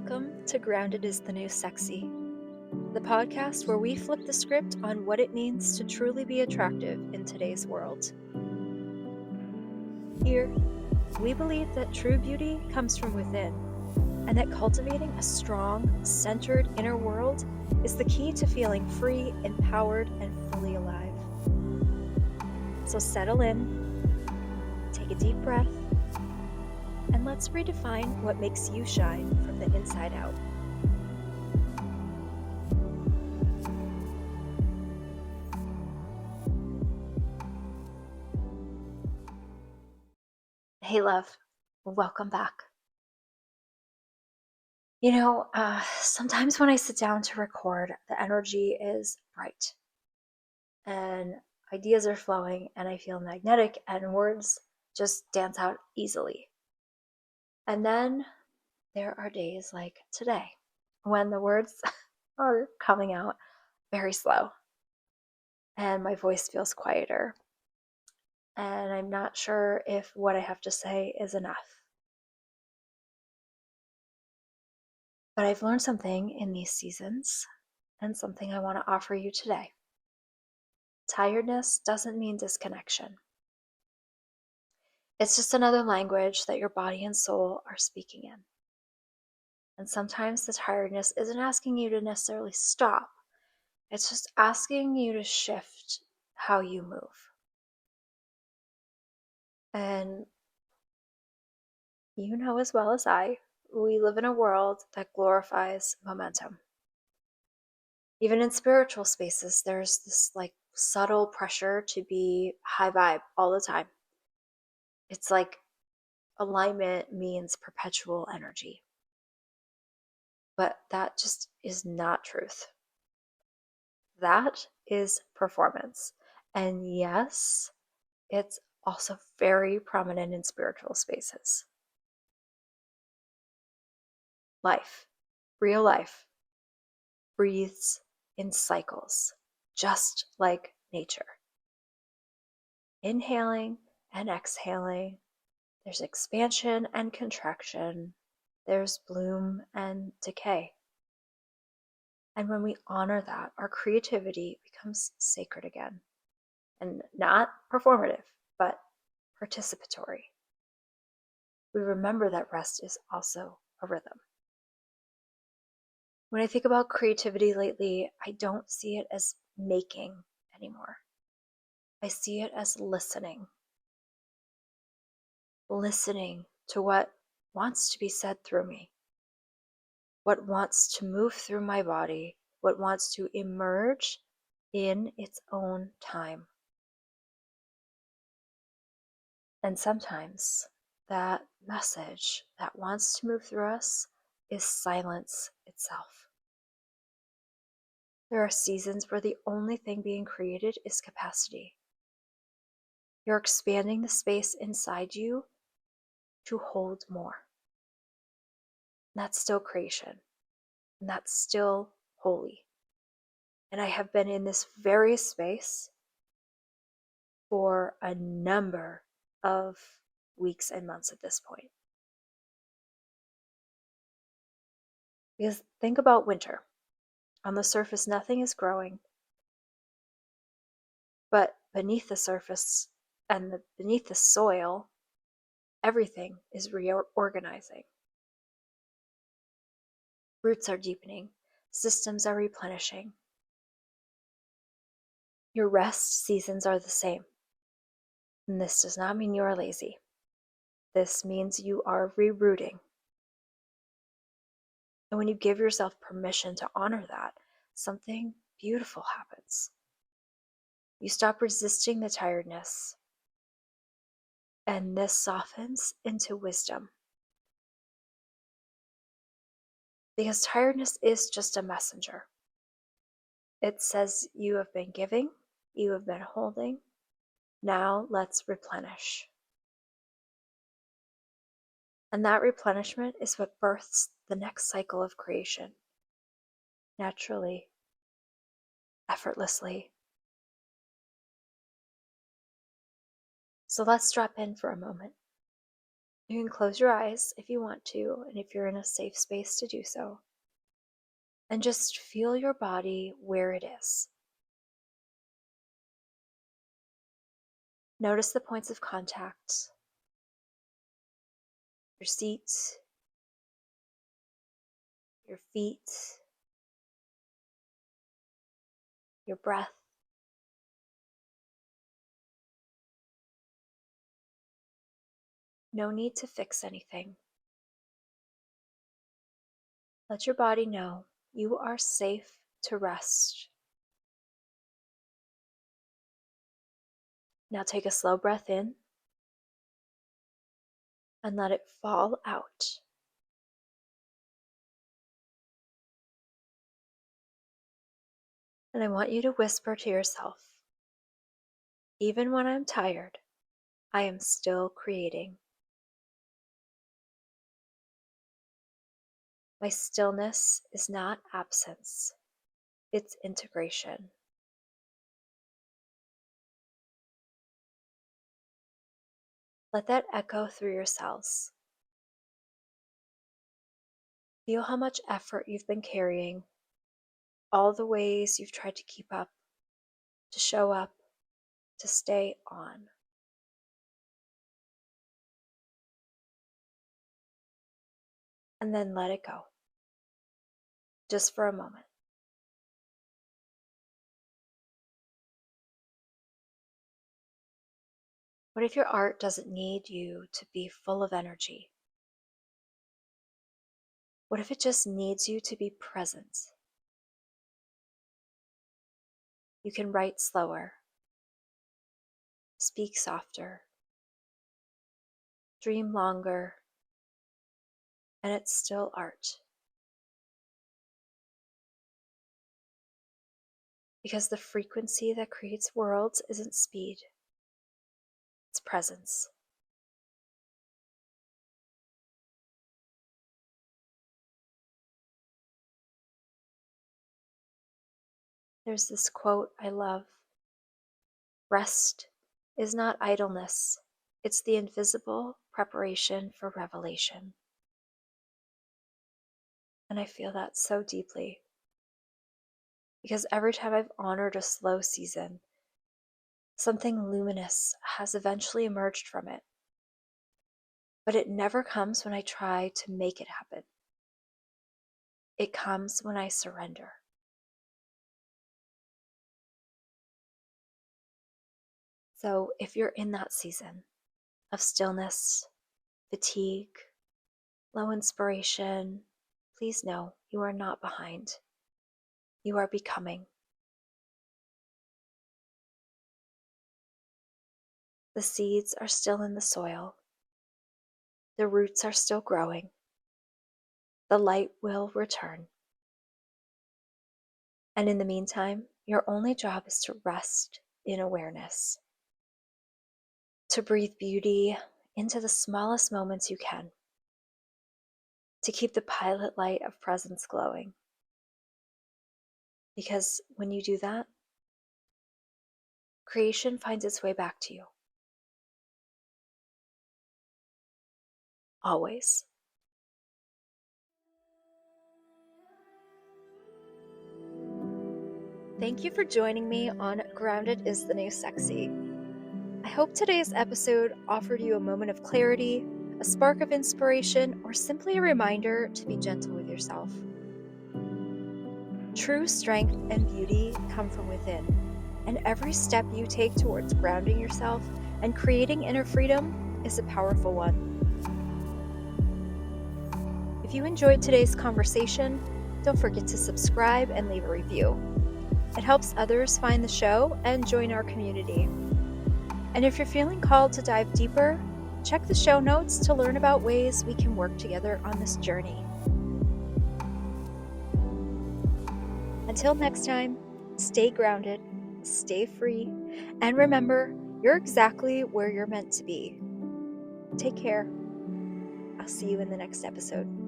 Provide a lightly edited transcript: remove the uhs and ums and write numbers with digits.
Welcome to Grounded is the New Sexy, the podcast where we flip the script on what it means to truly be attractive in today's world. Here, we believe that true beauty comes from within, and that cultivating a strong, centered inner world is the key to feeling free, empowered, and fully alive. So settle in, take a deep breath, and let's redefine what makes you shine from the inside out. Hey, love, welcome back. Sometimes when I sit down to record, the energy is bright and ideas are flowing and I feel magnetic and words just dance out easily. And then there are days like today when the words are coming out very slow and my voice feels quieter and I'm not sure if what I have to say is enough. But I've learned something in these seasons and something I want to offer you today. Tiredness doesn't mean disconnection. It's just another language that your body and soul are speaking in. And sometimes the tiredness isn't asking you to necessarily stop. It's just asking you to shift how you move. And you know as well as I, we live in a world that glorifies momentum. Even in spiritual spaces, there's this subtle pressure to be high vibe all the time. It's like alignment means perpetual energy. But that just is not truth. That is performance. And yes, it's also very prominent in spiritual spaces. Life, real life, breathes in cycles, just like nature. Inhaling and exhaling, there's expansion and contraction, there's bloom and decay. And when we honor that, our creativity becomes sacred again. And not performative, but participatory. We remember that rest is also a rhythm. When I think about creativity lately, I don't see it as making anymore. I see it as listening. Listening to what wants to be said through me, what wants to move through my body, what wants to emerge in its own time. And sometimes that message that wants to move through us is silence itself. There are seasons where the only thing being created is capacity. You're expanding the space inside you to hold more. And that's still creation. And that's still holy. And I have been in this very space for a number of weeks and months at this point. Because think about winter. On the surface, nothing is growing. But beneath the surface and beneath the soil, everything is reorganizing. Roots are deepening. Systems are replenishing. Your rest seasons are the same. And this does not mean you are lazy. This means you are rerouting. And when you give yourself permission to honor that, something beautiful happens. You stop resisting the tiredness, and this softens into wisdom. Because tiredness is just a messenger. It says you have been giving, you have been holding, now let's replenish. And that replenishment is what births the next cycle of creation. Naturally, effortlessly. So let's drop in for a moment. You can close your eyes if you want to, and if you're in a safe space to do so. And just feel your body where it is. Notice the points of contact, your seat, your feet, your breath. No need to fix anything. Let your body know you are safe to rest. Now take a slow breath in and let it fall out. And I want you to whisper to yourself, even when I'm tired, I am still creating. My stillness is not absence, it's integration. Let that echo through your cells. Feel how much effort you've been carrying, all the ways you've tried to keep up, to show up, to stay on. And then let it go, just for a moment. What if your art doesn't need you to be full of energy? What if it just needs you to be present? You can write slower, speak softer, dream longer, and it's still art. Because the frequency that creates worlds isn't speed, it's presence. There's this quote I love: rest is not idleness, it's the invisible preparation for revelation. And I feel that so deeply. Because every time I've honored a slow season, something luminous has eventually emerged from it. But it never comes when I try to make it happen. It comes when I surrender. So if you're in that season of stillness, fatigue, low inspiration, please know you are not behind. You are becoming. The seeds are still in the soil. The roots are still growing. The light will return. And in the meantime, your only job is to rest in awareness, to breathe beauty into the smallest moments you can, to keep the pilot light of presence glowing. Because when you do that, creation finds its way back to you. Always. Thank you for joining me on Grounded is the New Sexy. I hope today's episode offered you a moment of clarity, a spark of inspiration, or simply a reminder to be gentle with yourself. True strength and beauty come from within, and every step you take towards grounding yourself and creating inner freedom is a powerful one. If you enjoyed today's conversation, don't forget to subscribe and leave a review. It helps others find the show and join our community. And if you're feeling called to dive deeper, check the show notes to learn about ways we can work together on this journey. Until next time, stay grounded, stay free, and remember, you're exactly where you're meant to be. Take care. I'll see you in the next episode.